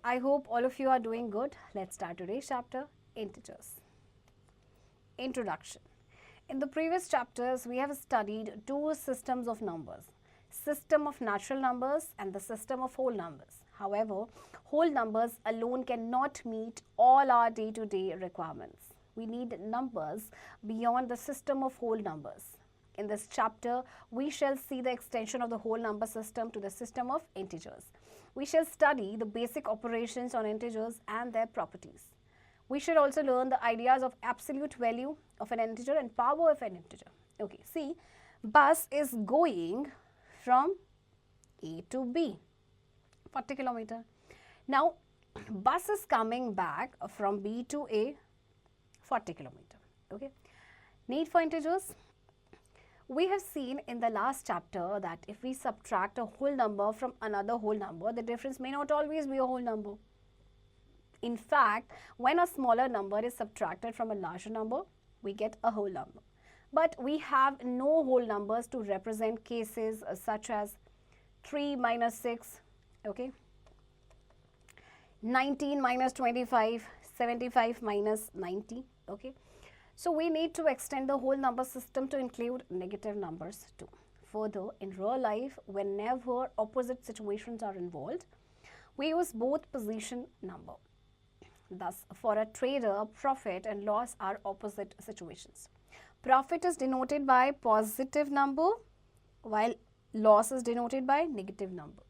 I hope all of you are doing good. Let's start today's chapter, Integers. Introduction. In the previous chapters, we have studied two systems of numbers, system of natural numbers and the system of whole numbers. However, whole numbers alone cannot meet all our day-to-day requirements. We need numbers beyond the system of whole numbers. In this chapter, we shall see the extension of the whole number system to the system of integers. We shall study the basic operations on integers and their properties. We should also learn the ideas of absolute value of an integer and power of an integer. Okay, see, bus is going from A to B, 40 kilometer. Now, bus is coming back from B to A, 40 kilometer. Okay, need for integers. We have seen in the last chapter that if we subtract a whole number from another whole number, the difference may not always be a whole number. In fact, when a smaller number is subtracted from a larger number, we get a whole number. But we have no whole numbers to represent cases such as 3 minus 6, okay, 19 minus 25, 75 minus 90, okay. So we need to extend the whole number system to include negative numbers too. Further, in real life, whenever opposite situations are involved, we use both position number. Thus, for a trader, profit and loss are opposite situations. Profit is denoted by positive number, while loss is denoted by negative number.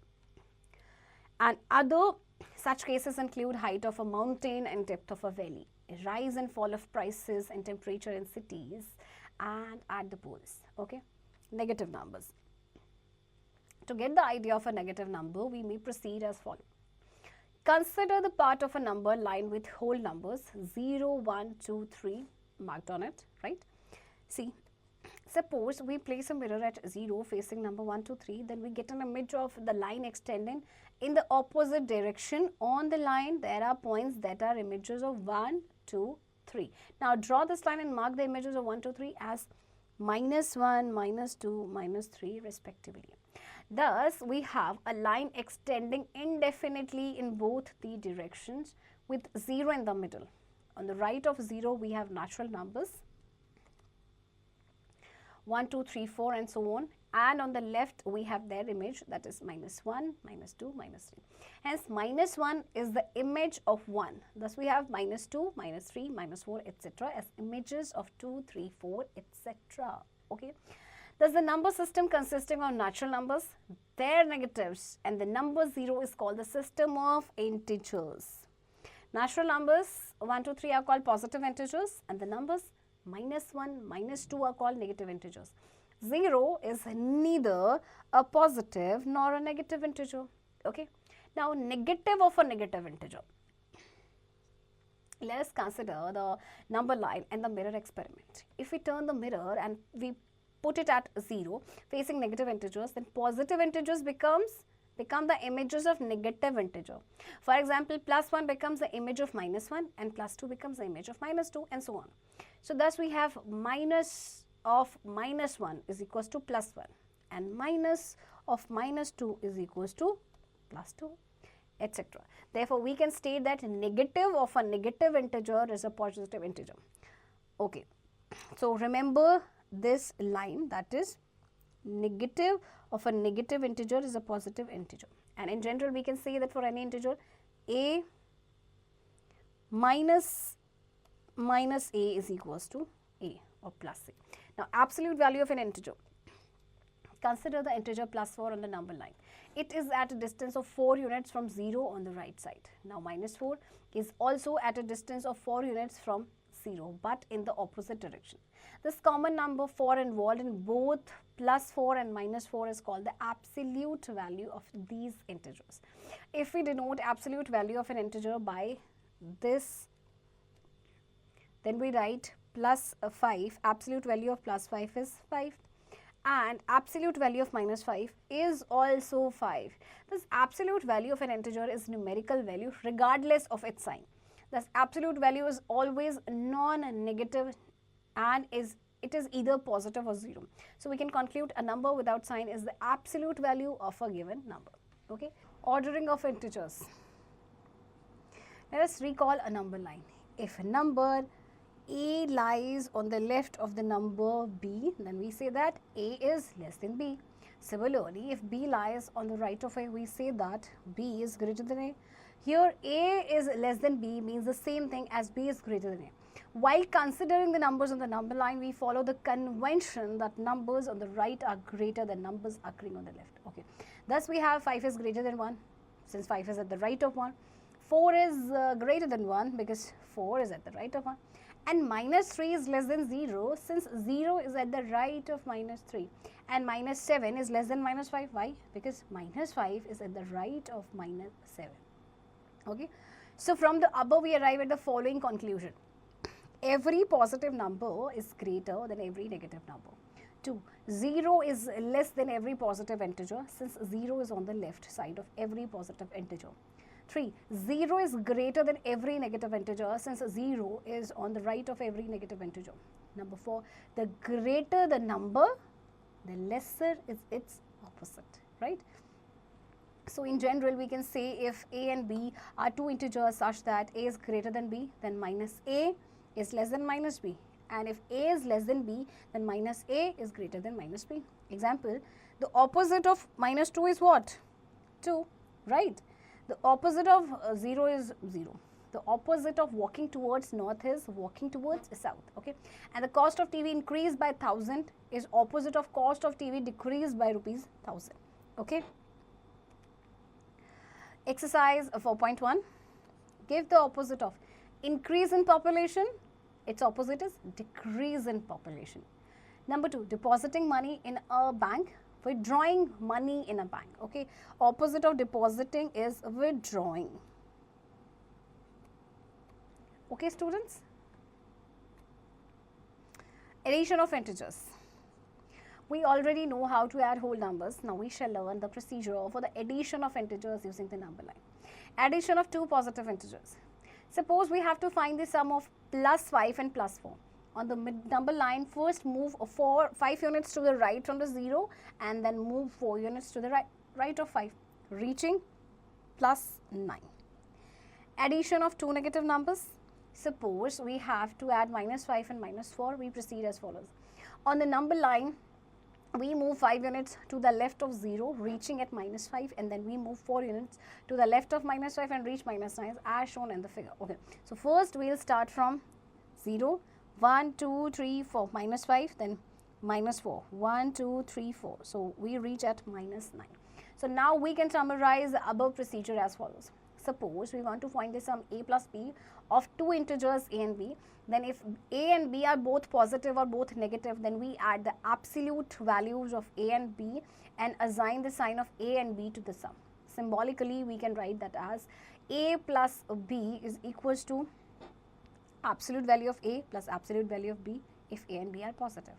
And other such cases include height of a mountain and depth of a valley, rise and fall of prices and temperature in cities and at the poles. Okay, negative numbers. To get the idea of a negative number, we may proceed as follows. Consider the part of a number line with whole numbers 0, 1, 2, 3 marked on it, right? See, suppose we place a mirror at 0 facing number 1, 2, 3, then we get an image of the line extending in the opposite direction. On the line, there are points that are images of 1, 2, 3. Now, draw this line and mark the images of 1, 2, 3 as -1, -2, -3 respectively. Thus, we have a line extending indefinitely in both the directions with 0 in the middle. On the right of 0, we have natural numbers 1, 2, 3, 4 and so on, and on the left we have their image, that is -1, -2, -3. Hence, -1 is the image of 1. Thus, we have -2, -3, -4, etc. as images of 2, 3, 4, etc. Okay. Thus, the number system consisting of natural numbers, their negatives, and the number 0 is called the system of integers. Natural numbers 1, 2, 3 are called positive integers, and the numbers -1, -2 are called negative integers. 0 is neither a positive nor a negative integer. Okay. Now, negative of a negative integer. Let us consider the number line and the mirror experiment. If we turn the mirror and we put it at 0 facing negative integers, then positive integers become the images of negative integer. For example, +1 becomes the image of -1 and +2 becomes the image of -2 and so on. So, thus we have minus of -1 is equals to +1 and minus of -2 is equals to +2, etc. Therefore, we can state that negative of a negative integer is a positive integer. Okay. So, remember this line, that is negative of a negative integer is a positive integer. And in general, we can say that for any integer, a minus a is equals to a or plus a. Now, absolute value of an integer. Consider the integer +4 on the number line. It is at a distance of 4 units from 0 on the right side. Now, -4 is also at a distance of 4 units from 0, but in the opposite direction. This common number 4 involved in both +4 and -4 is called the absolute value of these integers. If we denote absolute value of an integer by this, then we write +5, absolute value of +5 is 5, and absolute value of -5 is also 5. This absolute value of an integer is numerical value regardless of its sign. Thus, absolute value is always non-negative and it is either positive or 0. So, we can conclude a number without sign is the absolute value of a given number. Okay. Ordering of integers. Let us recall a number line. If number A lies on the left of the number B, then we say that A is less than B. Similarly, if B lies on the right of A, we say that B is greater than A. Here A is less than B means the same thing as B is greater than A. While considering the numbers on the number line, we follow the convention that numbers on the right are greater than numbers occurring on the left. Okay. Thus we have 5 is greater than 1 since 5 is at the right of 1. 4 is greater than 1 because 4 is at the right of 1. And minus 3 is less than 0 since 0 is at the right of minus 3. And minus 7 is less than minus 5. Why? Because minus 5 is at the right of minus 7. Okay. So from the above we arrive at the following conclusion. Every positive number is greater than every negative number. 2. 0 is less than every positive integer since 0 is on the left side of every positive integer. 3. 0 is greater than every negative integer since 0 is on the right of every negative integer. Number 4. The greater the number, the lesser is its opposite, right? So in general we can say if A and B are two integers such that A is greater than B, then minus A is less than minus B, and if A is less than B, then minus A is greater than minus B. Example, the opposite of minus 2 is what? 2, right? The opposite of 0 is 0. The opposite of walking towards north is walking towards south, okay? And the cost of TV increased by 1000 is opposite of cost of TV decreased by rupees 1000, okay? Exercise 4.1, give the opposite of increase in population. Its opposite is decrease in population. Number 2, depositing money in a bank, withdrawing money in a bank, okay? Opposite of depositing is withdrawing. Okay, students? Addition of integers. We already know how to add whole numbers. Now we shall learn the procedure for the addition of integers using the number line. Addition of two positive integers. Suppose we have to find the sum of plus 5 and plus 4. On the number line, first move 5 units to the right from the 0 and then move 4 units to the right of 5, reaching plus 9. Addition of two negative numbers. Suppose we have to add minus 5 and minus 4. We proceed as follows. On the number line, we move 5 units to the left of 0, reaching at minus 5, and then we move 4 units to the left of minus 5 and reach minus 9 as shown in the figure. Okay. So first we will start from 0, 1, 2, 3, 4, minus 5, then minus 4, 1, 2, 3, 4. So we reach at minus 9. So now we can summarize the above procedure as follows. Suppose we want to find the sum a plus b of two integers a and b. Then if a and b are both positive or both negative, then we add the absolute values of a and b and assign the sign of a and b to the sum. Symbolically, we can write that as a plus b is equals to absolute value of a plus absolute value of b if a and b are positive.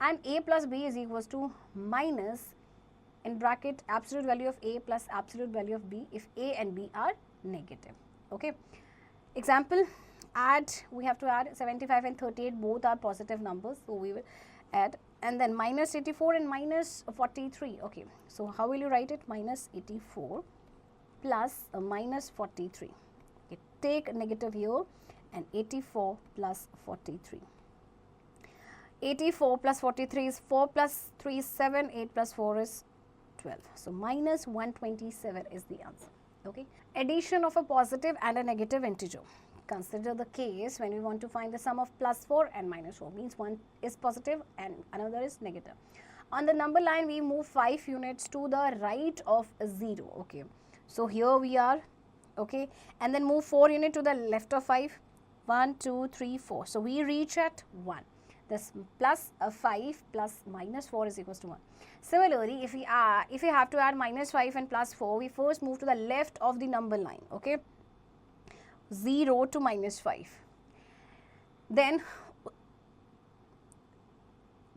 And a plus b is equals to minus in bracket absolute value of a plus absolute value of b if a and b are negative. Okay. Example, we have to add 75 and 38, both are positive numbers, so we will add, and then minus 84 and minus 43. Okay, so how will you write it? Minus 84 plus minus 43. Okay, take negative here, and 84 plus 43. 84 plus 43 is 4 plus 3 is 7, 8 plus 4 is 12. So minus 127 is the answer. Okay. Addition of a positive and a negative integer. Consider the case when we want to find the sum of plus 4 and minus 4, means one is positive and another is negative. On the number line, we move 5 units to the right of 0. Okay. So here we are. Okay. And then move 4 units to the left of 5. 1, 2, 3, 4. So we reach at 1. This plus 5 plus minus 4 is equals to 1. Similarly, if we have to add minus 5 and plus 4, we first move to the left of the number line, okay, 0 to minus 5. Then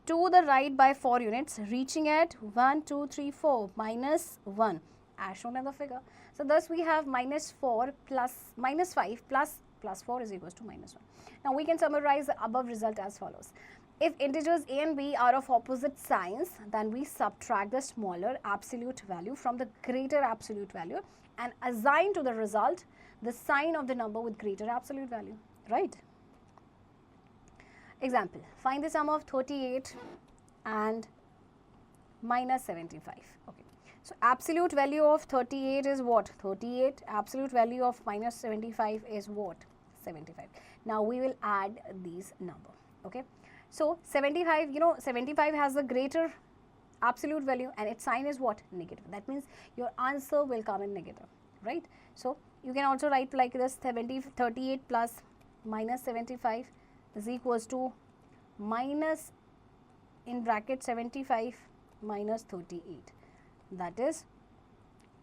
to the right by 4 units, reaching at 1, 2, 3, 4, minus 1 as shown in the figure. So thus we have minus 4 plus minus 5 plus 4 is equals to minus 1. Now we can summarize the above result as follows. If integers a and b are of opposite signs, then we subtract the smaller absolute value from the greater absolute value and assign to the result the sign of the number with greater absolute value, right? Example, find the sum of 38 and minus 75. Okay. So absolute value of 38 is what? 38. Absolute value of minus 75 is what? 75. Now we will add these number. Okay. So 75, 75 has a greater absolute value and its sign is what? Negative. That means your answer will come in negative, right? So you can also write like this: 38 plus minus 75 is equals to minus in bracket 75 minus 38, that is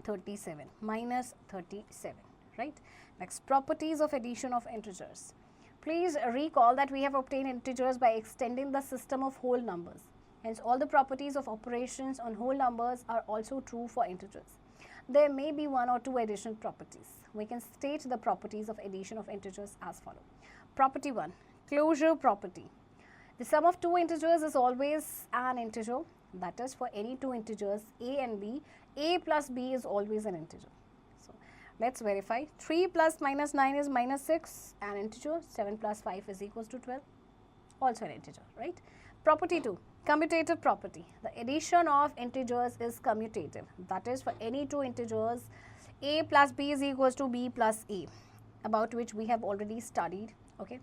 37, minus 37, right? Next, properties of addition of integers. Please recall that we have obtained integers by extending the system of whole numbers. Hence, all the properties of operations on whole numbers are also true for integers. There may be one or two additional properties. We can state the properties of addition of integers as follows. Property 1, closure property. The sum of two integers is always an integer. That is, for any two integers a and b, a plus b is always an integer. So let's verify. 3 plus minus 9 is minus 6, an integer. 7 plus 5 is equals to 12, also an integer, right? Property 2, commutative property. The addition of integers is commutative. That is, for any two integers, a plus b is equals to b plus a, about which we have already studied, okay?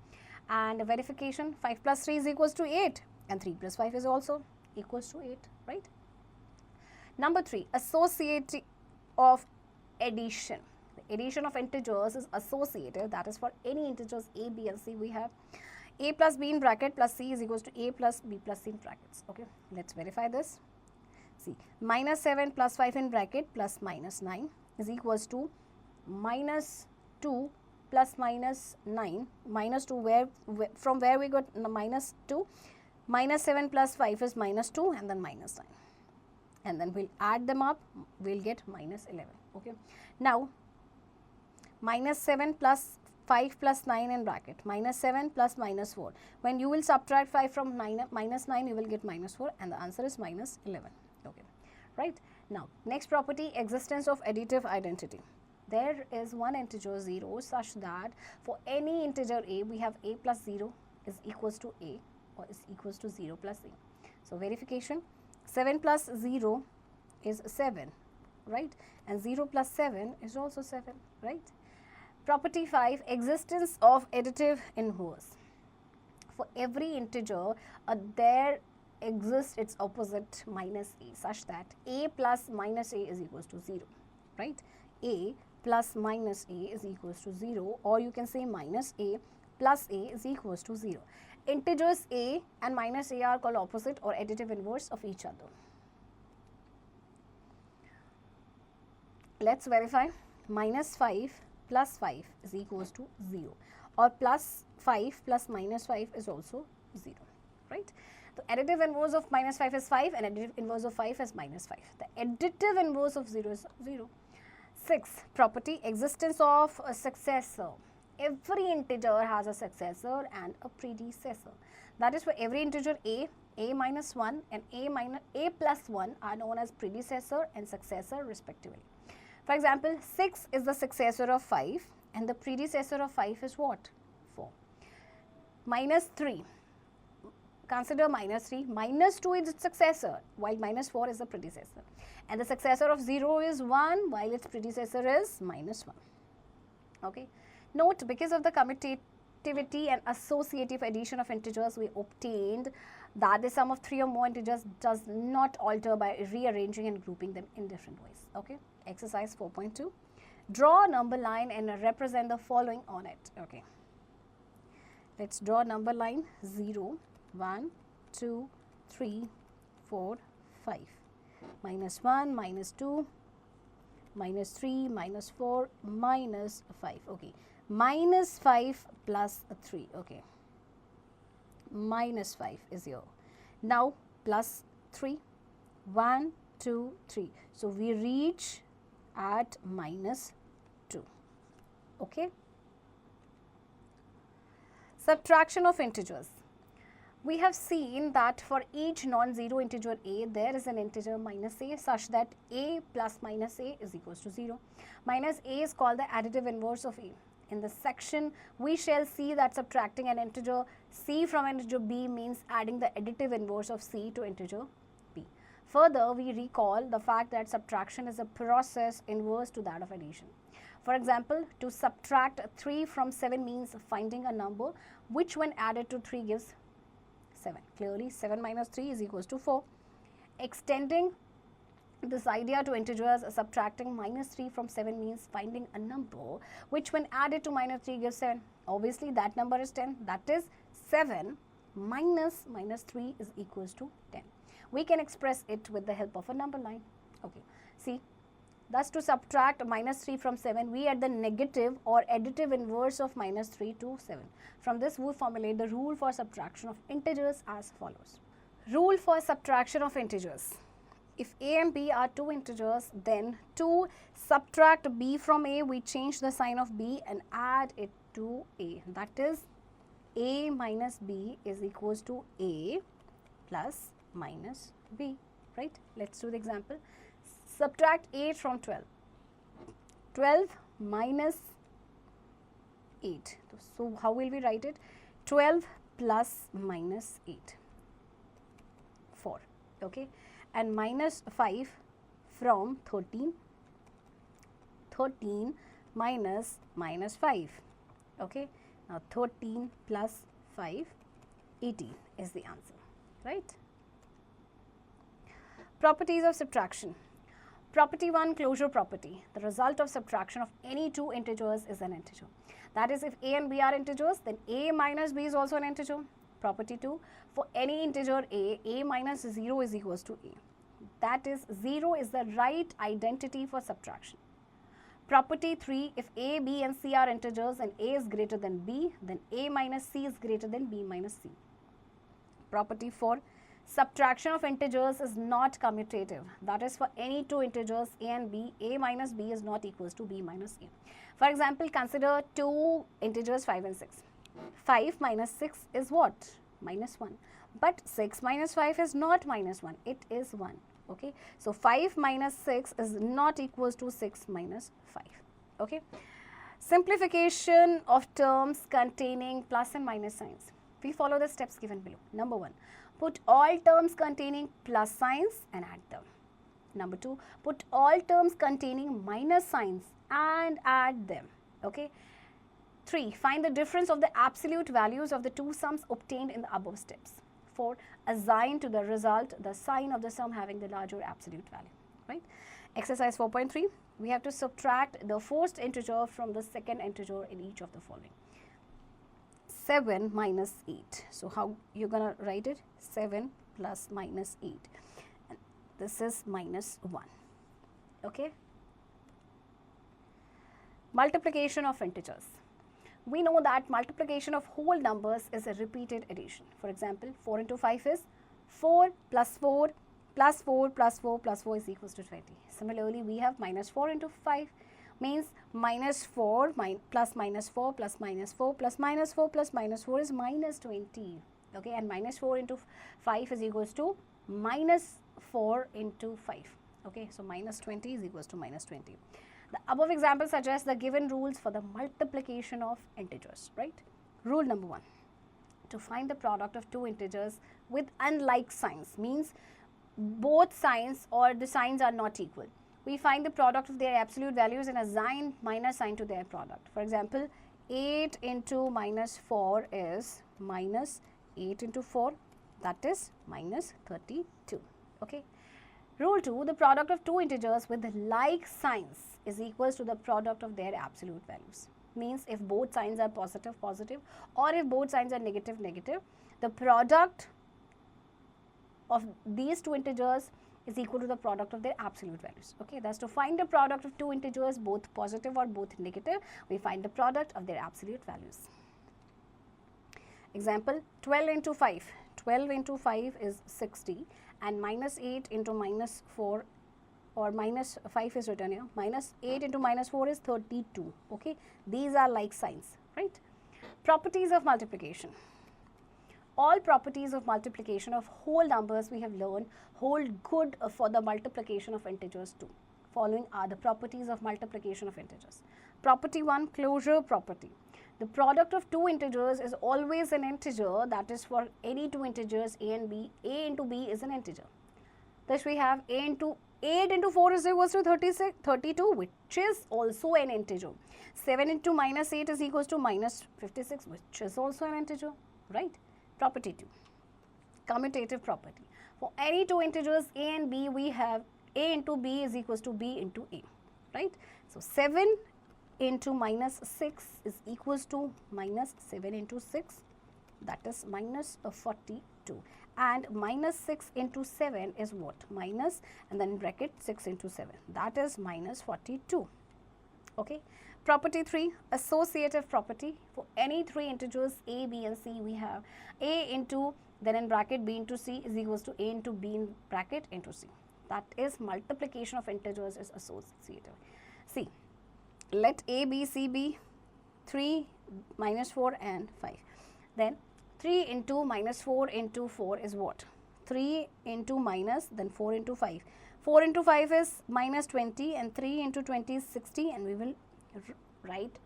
And verification, 5 plus 3 is equals to 8 and 3 plus 5 is also equals to 8, right? Number 3, associative of addition. The addition of integers is associative. That is, for any integers a, b and c, we have a plus b in bracket plus c is equals to a plus b plus c in brackets. Okay, let's verify this. See, minus 7 plus 5 in bracket plus minus 9 is equals to minus 2 plus minus 9, minus 2, from where we got minus 2, minus 7 plus 5 is minus 2 and then minus 9. And then we'll add them up, we'll get minus 11. Okay. Now, minus 7 plus 5 plus 9 in bracket, minus 7 plus minus 4. When you will subtract 5 from minus 9, you will get minus 4 and the answer is minus 11. Okay. Right. Now, next property, existence of additive identity. There is one integer 0 such that for any integer a, we have a plus 0 is equals to a or is equals to 0 plus a. So, verification, 7 plus 0 is 7, right? And 0 plus 7 is also 7, right? Property 5, existence of additive inverse. For every integer, there exists its opposite minus a such that a plus minus a is equals to 0, right? A plus minus a is equals to 0, or you can say minus a plus a is equals to 0. Integers a and minus a are called opposite or additive inverse of each other. Let's verify. Minus 5 plus 5 is equals to 0, or plus 5 plus minus 5 is also 0, right? The additive inverse of minus 5 is 5 and additive inverse of 5 is minus 5. The additive inverse of 0 is 0. 6, property, existence of a successor. Every integer has a successor and a predecessor. That is, for every integer a minus 1 and a plus 1 are known as predecessor and successor respectively. For example, 6 is the successor of 5 and the predecessor of 5 is what? 4. Minus 3, consider minus 3, minus 2 is its successor while minus 4 is the predecessor, and the successor of 0 is 1 while its predecessor is minus 1. Okay. Note, because of the commutativity and associative addition of integers, we obtained that the sum of 3 or more integers does not alter by rearranging and grouping them in different ways. Okay. Exercise 4.2. Draw a number line and represent the following on it. Okay. Let's draw a number line: 0, 1, 2, 3, 4, 5. Minus 1, minus 2, minus 3, minus 4, minus 5. Okay. Minus 5 plus 3. Okay. Minus 5 is here. Now, plus 3. 1, 2, 3. So, we reach at minus 2. Okay. Subtraction of integers. We have seen that for each non-zero integer a, there is an integer minus a such that a plus minus a is equals to 0. Minus a is called the additive inverse of a. In this section, we shall see that subtracting an integer c from integer b means adding the additive inverse of c to integer b. Further, we recall the fact that subtraction is a process inverse to that of addition. For example, to subtract 3 from 7 means finding a number which when added to 3 gives 7. Clearly, 7 minus 3 is equals to 4. Extending this idea to integers, subtracting minus 3 from 7 means finding a number which when added to minus 3 gives 7. Obviously, that number is 10. That is 7 minus 3 is equals to 10. We can express it with the help of a number line. Okay. See, thus to subtract minus 3 from 7, we add the negative or additive inverse of minus 3 to 7. From this, we formulate the rule for subtraction of integers as follows. Rule for subtraction of integers. If a and b are two integers, then to subtract b from a, we change the sign of b and add it to a. That is, a minus b is equals to a plus minus b, right? Let's do the example. Subtract 8 from 12. 12 minus 8. So, how will we write it? 12 plus minus 8. 4. Okay. And minus 5 from 13. 13 minus 5. Okay. Now, 13 plus 5, 18 is the answer. Right? Properties of subtraction. Property 1, closure property. The result of subtraction of any two integers is an integer. That is, if a and b are integers, then a minus b is also an integer. Property 2, for any integer a minus 0 is equals to a. That is, 0 is the right identity for subtraction. Property 3, if a, b and c are integers and a is greater than b, then a minus c is greater than b minus c. Property 4, subtraction of integers is not commutative. That is, for any two integers a and b, a minus b is not equals to b minus a. For example, consider two integers 5 and 6. 5 minus 6 is what? Minus 1. But 6 minus 5 is not minus 1. It is 1. Okay. So, 5 minus 6 is not equals to 6 minus 5. Okay. Simplification of terms containing plus and minus signs. We follow the steps given below. Number 1. Put all terms containing plus signs and add them. Number 2, put all terms containing minus signs and add them. Okay. 3, find the difference of the absolute values of the two sums obtained in the above steps. 4, assign to the result the sign of the sum having the larger absolute value. Right. Exercise 4.3, we have to subtract the first integer from the second integer in each of the following. 7 minus 8. So, how you going to write it? 7 plus minus 8. And this is minus 1. Okay. Multiplication of integers. We know that multiplication of whole numbers is a repeated addition. For example, 4 into 5 is 4 plus 4 plus 4 plus 4 plus 4 is equals to 20. Similarly, we have minus 4 into 5. Means minus 4 plus minus 4 plus minus 4 plus minus 4 plus minus 4 is minus 20. Okay, and minus 4 into 5 is equals to minus 4 into 5. Okay, so minus 20 is equals to minus 20. The above example suggests the given rules for the multiplication of integers. Right? Rule number 1. To find the product of two integers with unlike signs means both signs or the signs are not equal. We find the product of their absolute values and assign minus sign to their product. For example, 8 into minus 4 is minus 8 into 4, that is minus 32. Okay. Rule 2, the product of two integers with like signs is equals to the product of their absolute values. Means if both signs are positive, positive, or if both signs are negative, negative, the product of these two integers is equal to the product of their absolute values. Okay, thus to find the product of two integers, both positive or both negative, we find the product of their absolute values. Example, 12 into 5. 12 into 5 is 60 and minus 8 into minus 4 or minus 5 is written here. Minus 8 into minus 4 is 32. Okay, these are like signs, right? Properties of multiplication. all properties of multiplication of whole numbers we have learned hold good for the multiplication of integers too. Following are the properties of multiplication of integers. Property 1, closure property. The product of two integers is always an integer, that is for any two integers a and b. A into b is an integer. Thus we have 8 into 4 is equals to 32, which is also an integer. 7 into minus 8 is equals to minus 56, which is also an integer, right? Property 2, commutative property. For any two integers a and b, we have a into b is equals to b into a, right? So 7 into minus 6 is equals to minus 7 into 6, that is minus 42. And minus 6 into 7 is what? Minus, and then bracket 6 into 7, that is minus 42. Okay. Property 3, associative property. For any three integers a, b and c, we have a into, then in bracket b into c is equals to a into b in bracket into c. That is multiplication of integers is associative. See, let a, b, c be 3, minus 4 and 5. Then 3 into minus 4 into 4 is what? 3 into minus, then 4 into 5. 4 into 5 is minus 20 and 3 into 20 is 60, and we will write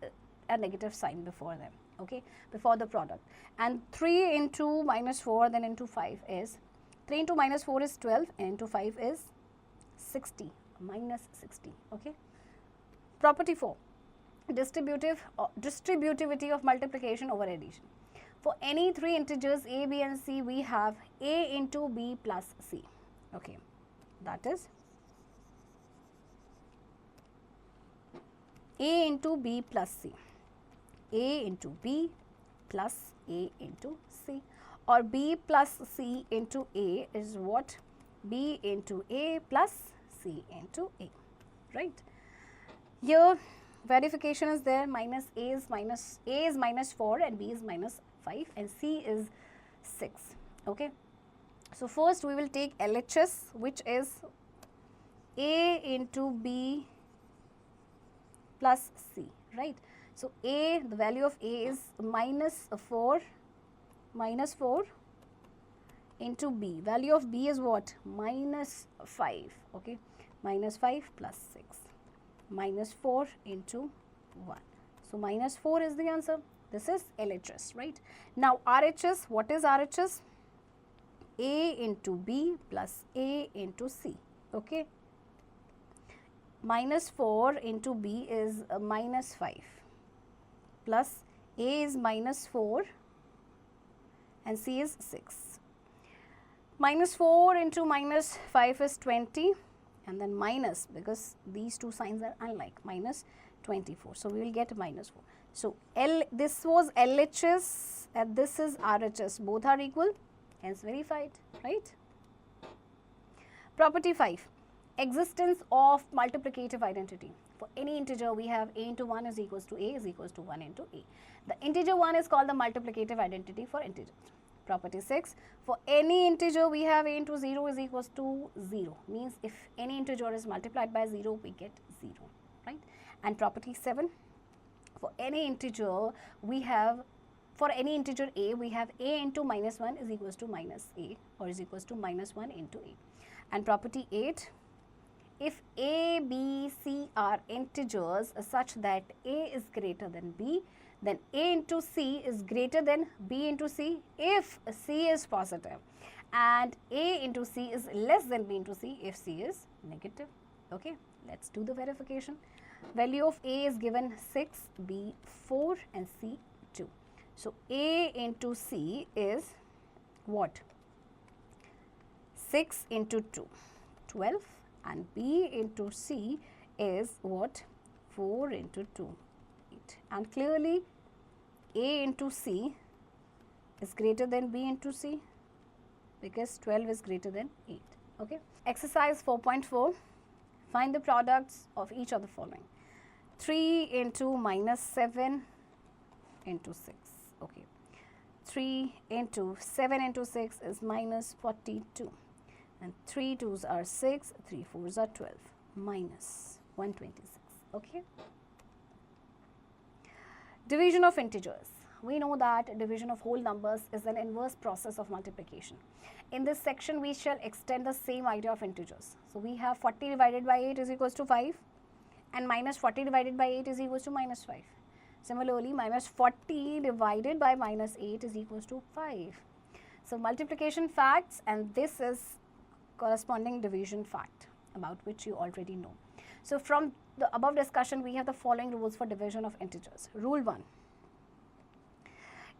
a negative sign before them, okay, before the product. And 3 into minus 4 then into 5 is, 3 into minus 4 is 12 and into 5 is 60, minus 60, okay. Property 4, distributivity of multiplication over addition. For any three integers a, b and c, we have a into b plus c, okay, that is a into b plus c, a into b plus a into c, or b plus c into a is what? B into a plus c into a, right? Here verification is there, minus a is minus 4 and b is minus 5 and c is 6, okay. So first we will take LHS, which is a into b plus c, right. So a, the value of a is minus 4 into b, value of b is what? Minus 5, okay, minus 5 plus 6, minus 4 into 1. So minus 4 is the answer. This is LHS, right. Now RHS, what is RHS? A into b plus a into c, okay. Minus 4 into b is minus 5 plus a is minus 4 and c is 6. Minus 4 into minus 5 is 20, and then minus, because these two signs are unlike, minus 24. So we will get minus 4. So this was LHS and this is RHS, both are equal, hence verified, right. Property 5, existence of multiplicative identity. For any integer, we have a into 1 is equals to a is equals to 1 into a. The integer 1 is called the multiplicative identity for integers. Property 6, for any integer, we have a into 0 is equals to 0, means if any integer is multiplied by 0, we get 0, right. And property 7, for any integer, we have, for any integer a, we have a into minus 1 is equals to minus a, or is equals to minus 1 into a. And property 8, if a, b, c are integers such that a is greater than b, then a into c is greater than b into c if c is positive, and a into c is less than b into c if c is negative, okay. Let's do the verification. Value of a is given 6, b 4 and c 2. So a into c is what? 6 into 2, 12, and b into c is what? 4 into 2, 8. And clearly a into c is greater than b into c, because 12 is greater than 8, okay. Exercise 4.4, find the products of each of the following. 3 into minus 7 into 6, okay. 3 into 7 into 6 is minus 42, and 3 2s are 6, 3 4s are 12, minus 126, okay. Division of integers. we know that division of whole numbers is an inverse process of multiplication. In this section, we shall extend the same idea of integers. So, we have 40 divided by 8 is equals to 5 and minus 40 divided by 8 is equals to minus 5. Similarly, minus 40 divided by minus 8 is equals to 5. So, multiplication facts, and this is corresponding division fact about which you already know. So, from the above discussion, we have the following rules for division of integers. Rule 1.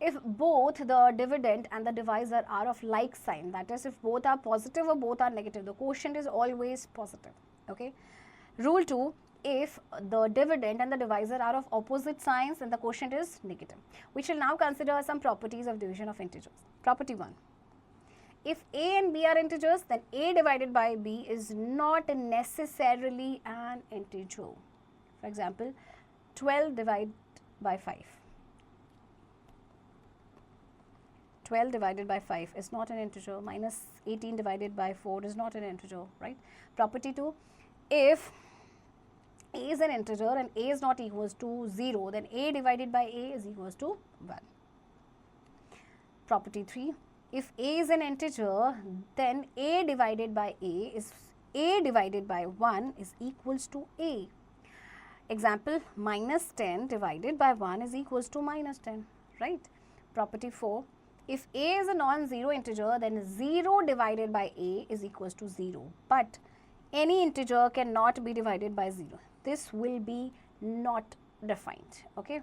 If both the dividend and the divisor are of like sign, that is, if both are positive or both are negative, the quotient is always positive. Okay. Rule 2. If the dividend and the divisor are of opposite signs, then the quotient is negative. We shall now consider some properties of division of integers. Property 1. If a and b are integers, then a divided by b is not necessarily an integer. For example, 12 divided by 5. 12 divided by 5 is not an integer. Minus 18 divided by 4 is not an integer, right? Property 2. If a is an integer and a is not equals to 0, then a divided by a is equals to 1. Property 3. If a is an integer, then a divided by a divided by 1 is equals to a. Example, minus 10 divided by 1 is equals to minus 10, right? Property 4. If a is a non-zero integer, then 0 divided by a is equals to 0. But any integer cannot be divided by 0. This will be not defined, okay?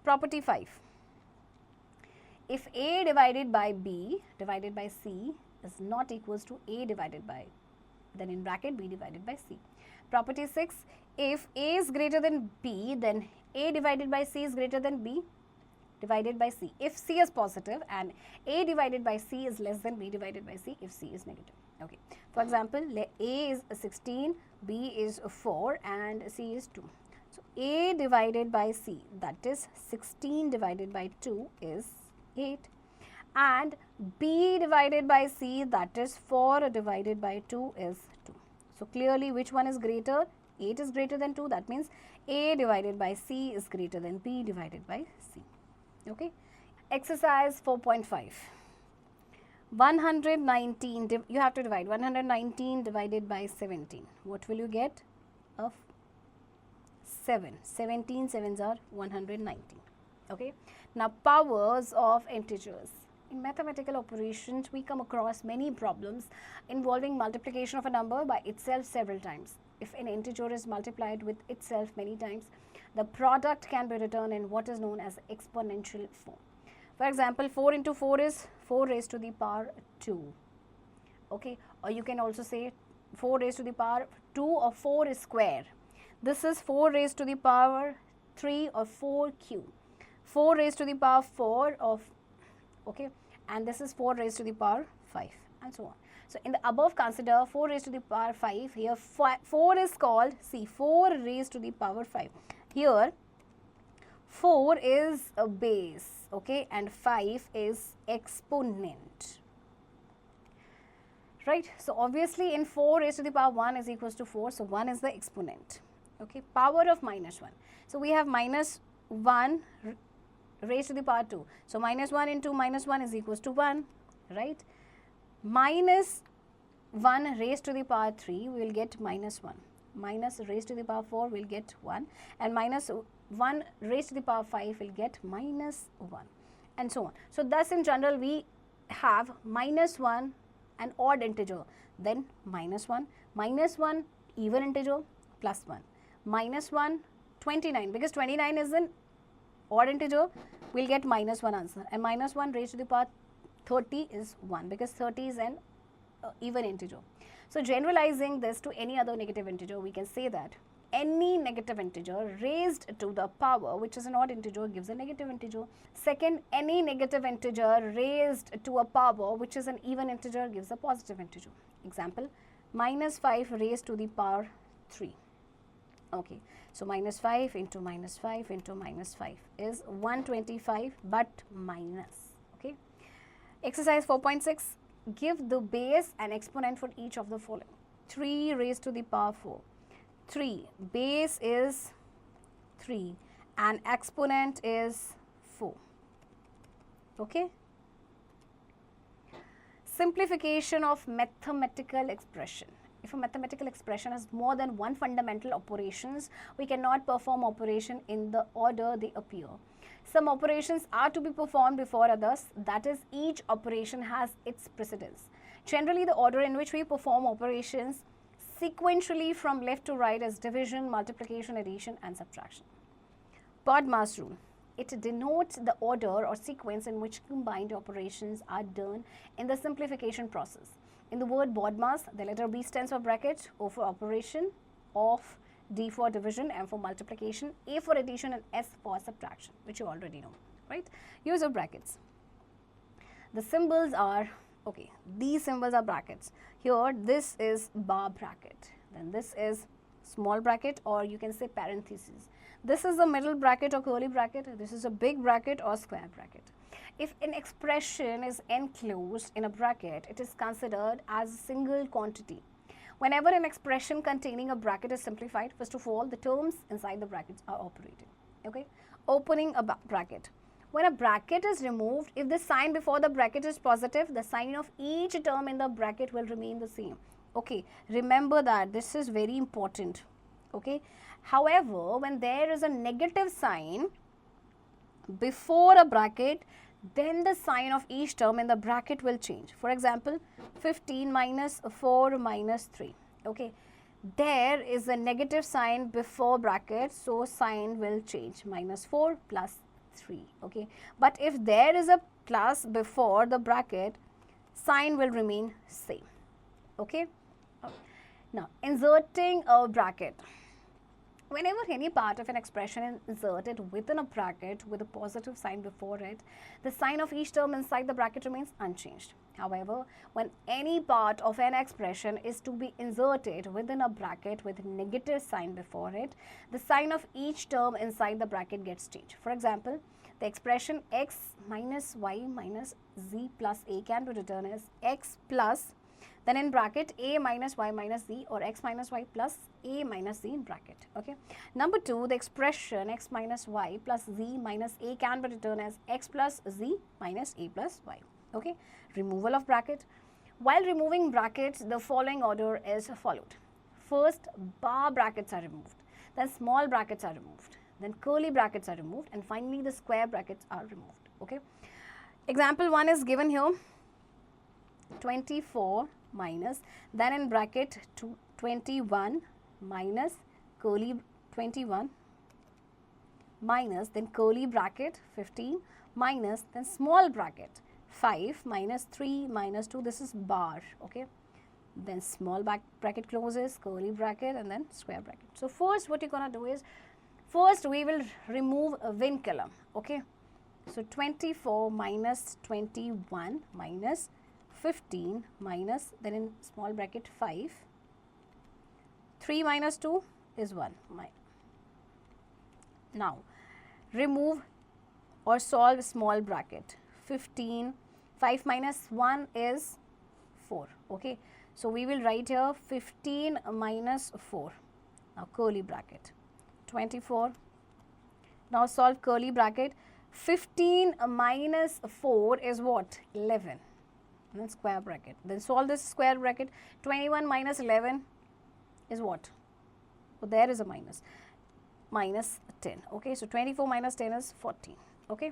Property 5. If a divided by b divided by c is not equals to a divided by, then in bracket b divided by c. Property 6. If a is greater than b, then a divided by c is greater than b divided by c. If c is positive, and a divided by c is less than b divided by c if c is negative. Okay. For example, a is 16, b is 4 and c is 2. So, a divided by c, that is 16 divided by 2 is 8, and b divided by c, that is 4 divided by 2 is 2. So, clearly which one is greater? 8 is greater than 2, that means a divided by c is greater than b divided by c. Okay. Exercise 4.5. 119, you have to divide 119 divided by 17. What will you get? Of 7. 17 sevens are 119. Okay. Now, powers of integers. In mathematical operations, we come across many problems involving multiplication of a number by itself several times. If an integer is multiplied with itself many times, the product can be written in what is known as exponential form. For example, 4 into 4 is 4 raised to the power 2. Okay. Or you can also say 4 raised to the power 2 or 4 is square. This is 4 raised to the power 3 or 4 cube. 4 raised to the power 4 of, okay, and this is 4 raised to the power 5 and so on. So, in the above, consider 4 raised to the power 5. Here 4 is called, see, 4 raised to the power 5. Here 4 is a base, okay, and 5 is exponent, right? So, obviously in 4 raised to the power 1 is equals to 4. So, 1 is the exponent, okay. Power of minus 1. So, we have minus 1 raised to the power 2. So, minus 1 into minus 1 is equals to 1, right? Minus 1 raised to the power 3, we will get minus 1. Minus raised to the power 4 will get 1, and minus 1 raised to the power 5 will get minus 1, and so on. So, thus in general we have minus 1 an odd integer, then minus 1 even integer, plus 1, minus 1 29, because 29 is an odd integer, we will get minus 1 answer, and minus 1 raised to the power 30 is 1, because 30 is an even integer. So, generalizing this to any other negative integer, we can say that any negative integer raised to the power which is an odd integer gives a negative integer. Second, any negative integer raised to a power which is an even integer gives a positive integer. Example, minus 5 raised to the power 3. Okay. So, minus 5 into minus 5 into minus 5 is 125, but minus. Okay. Exercise 4.6. Give the base and exponent for each of the following. 3 raised to the power 4. 3, base is 3 and exponent is 4. Okay. Simplification of mathematical expression. If a mathematical expression has more than one fundamental operations, we cannot perform operation in the order they appear. Some operations are to be performed before others, that is, each operation has its precedence. Generally, the order in which we perform operations sequentially from left to right is division, multiplication, addition and subtraction. BODMAS rule. It denotes the order or sequence in which combined operations are done in the simplification process. In the word BODMAS, the letter B stands for bracket, O for operation, of, D for division, M for multiplication, A for addition and S for subtraction, which you already know, right? Use of brackets. The symbols are, okay, these symbols are brackets. Here, this is bar bracket. Then this is small bracket, or you can say parentheses. This is the middle bracket or curly bracket. This is a big bracket or square bracket. If an expression is enclosed in a bracket, it is considered as a single quantity. Whenever an expression containing a bracket is simplified, first of all, the terms inside the brackets are operated. Okay? Opening a bracket. When a bracket is removed, if the sign before the bracket is positive, the sign of each term in the bracket will remain the same. Okay? Remember that. This is very important. Okay? However, when there is a negative sign before a bracket, then the sign of each term in the bracket will change. For example, 15 minus 4 minus 3. Okay, there is a negative sign before bracket, so sign will change. Minus 4 plus 3. Okay, but if there is a plus before the bracket, sign will remain same. Okay, now inserting a bracket. Whenever any part of an expression is inserted within a bracket with a positive sign before it, the sign of each term inside the bracket remains unchanged. However, when any part of an expression is to be inserted within a bracket with a negative sign before it, the sign of each term inside the bracket gets changed. For example, the expression x minus y minus z plus a can be written as x plus, then in bracket a minus y minus z, or x minus y plus a minus z in bracket. Okay. Number 2, the expression x minus y plus z minus a can be written as x plus z minus a plus y. Okay. Removal of bracket. While removing brackets, the following order is followed. First, bar brackets are removed, then small brackets are removed, then curly brackets are removed, and finally the square brackets are removed. Okay. Example 1 is given here. 24 minus, then in bracket 21 minus curly 21 minus, then curly bracket 15 minus, then small bracket 5 minus 3 minus 2, this is bar. Okay, then small bracket closes, curly bracket, and then square bracket. So first what you're gonna do is, first we will remove a win column. Okay, so 24 minus 21 minus 15 minus, then in small bracket 5, 3 minus 2 is 1. Now, remove or solve small bracket. 15, 5 minus 1 is 4. Okay, so we will write here 15 minus 4. Now, curly bracket. 24. Now, solve curly bracket. 15 minus 4 is what? 11. And then square bracket. Then solve this square bracket. 21 minus 11 is what? So there is a minus. Minus 10. Okay, so 24 minus 10 is 14. Okay,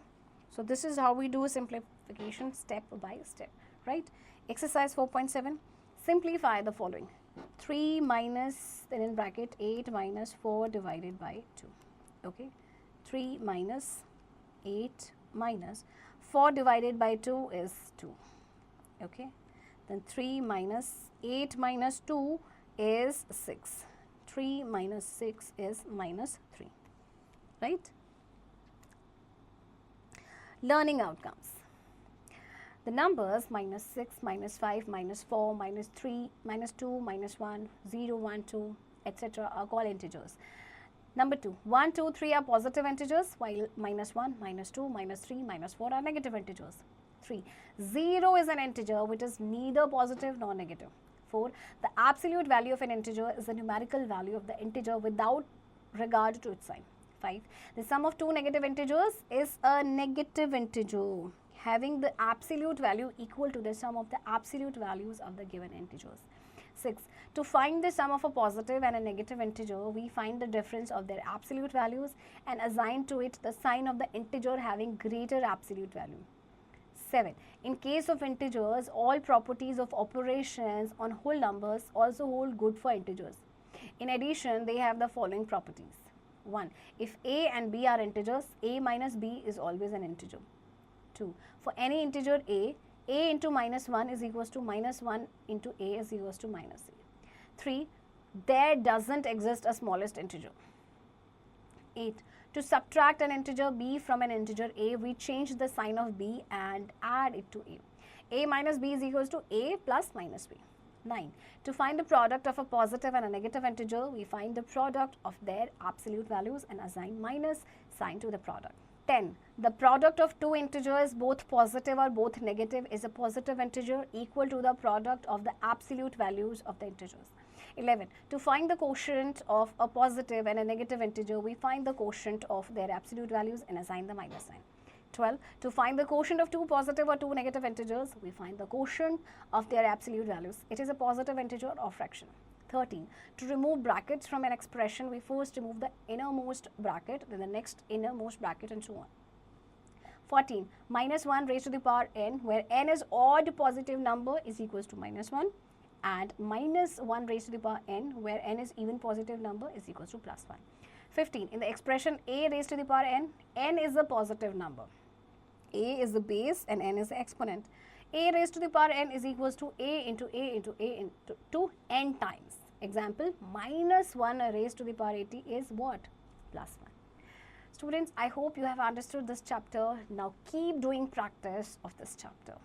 so this is how we do simplification step by step, right? Exercise 4.7. Simplify the following. 3 minus, then in bracket 8 minus 4 divided by 2. Okay, 3 minus 8 minus 4 divided by 2 is 2. Okay, then 3 minus 8 minus 2 is 6. 3 minus 6 is minus 3, right? Learning outcomes. The numbers minus 6, minus 5, minus 4, minus 3, minus 2, minus 1, 0, 1, 2, etc. are called integers. Number 2, 1, 2, 3 are positive integers, while minus 1, minus 2, minus 3, minus 4 are negative integers. 3. 0 is an integer which is neither positive nor negative. 4. The absolute value of an integer is the numerical value of the integer without regard to its sign. 5. The sum of two negative integers is a negative integer having the absolute value equal to the sum of the absolute values of the given integers. 6. To find the sum of a positive and a negative integer, we find the difference of their absolute values and assign to it the sign of the integer having greater absolute value. 7. In case of integers, all properties of operations on whole numbers also hold good for integers. In addition, they have the following properties. 1. If a and b are integers, a minus b is always an integer. 2. For any integer a into minus 1 is equals to minus 1 into a is equals to minus a. 3. There doesn't exist a smallest integer. 8. To subtract an integer b from an integer a, we change the sign of b and add it to a. A minus b is equals to a plus minus b. 9. To find the product of a positive and a negative integer, we find the product of their absolute values and assign minus sign to the product. 10. The product of two integers, both positive or both negative, is a positive integer equal to the product of the absolute values of the integers. 11. To find the quotient of a positive and a negative integer, we find the quotient of their absolute values and assign the minus sign. 12. To find the quotient of two positive or two negative integers, we find the quotient of their absolute values. It is a positive integer or fraction. 13. To remove brackets from an expression, we first remove the innermost bracket, then the next innermost bracket, and so on. 14. Minus 1 raised to the power n, where n is odd positive number, is equals to minus 1, and minus 1 raised to the power n, where n is even positive number, is equals to plus 1. 15. In the expression a raised to the power n is a positive number. A is the base and n is the exponent. A raised to the power n is equals to a into a into a into 2 n times. Example, minus 1 raised to the power 80 is what? Plus 1. Students, I hope you have understood this chapter. Now keep doing practice of this chapter.